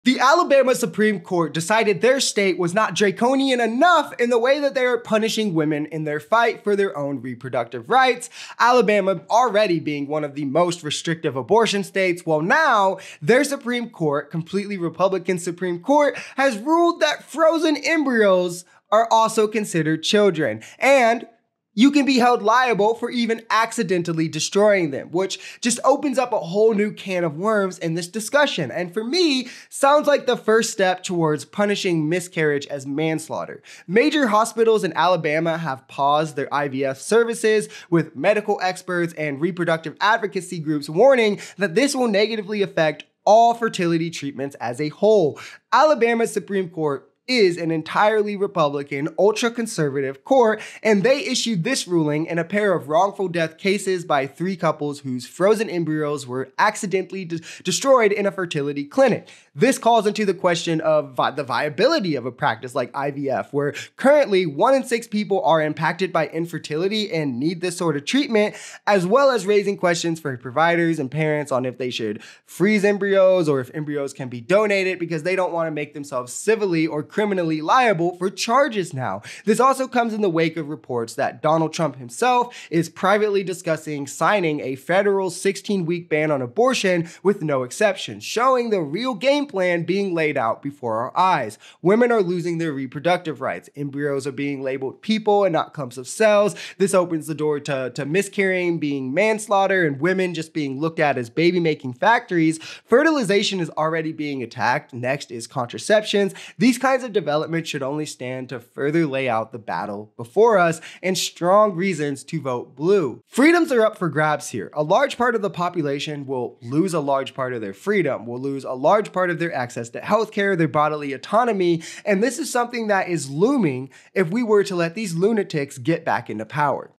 The Alabama Supreme Court decided their state was not draconian enough in the way that they are punishing women in their fight for their own reproductive rights. Alabama already being one of the most restrictive abortion states, well now, their Supreme Court, completely Republican Supreme Court, has ruled that frozen embryos are also considered children. And you can be held liable for even accidentally destroying them, which just opens up a whole new can of worms in this discussion. And for me, sounds like the first step towards punishing miscarriage as manslaughter. Major hospitals in Alabama have paused their IVF services, with medical experts and reproductive advocacy groups warning that this will negatively affect all fertility treatments as a whole. Alabama's Supreme Court is an entirely Republican, ultra-conservative court, and they issued this ruling in a pair of wrongful death cases by 3 couples whose frozen embryos were accidentally destroyed in a fertility clinic. This calls into the question of the viability of a practice like IVF, where currently 1 in 6 people are impacted by infertility and need this sort of treatment, as well as raising questions for providers and parents on if they should freeze embryos or if embryos can be donated because they don't want to make themselves civilly or criminally liable for charges now. This also comes in the wake of reports that Donald Trump himself is privately discussing signing a federal 16-week ban on abortion with no exceptions, showing the real game plan being laid out before our eyes. Women are losing their reproductive rights. Embryos are being labeled people and not clumps of cells. This opens the door to miscarrying being manslaughter and women just being looked at as baby-making factories. Fertilization is already being attacked. Next is contraceptions. These kinds of developments should only stand to further lay out the battle before us and strong reasons to vote blue. Freedoms are up for grabs here. A large part of the population will lose a large part of their freedom, will lose a large part of their access to healthcare, their bodily autonomy, and this is something that is looming if we were to let these lunatics get back into power.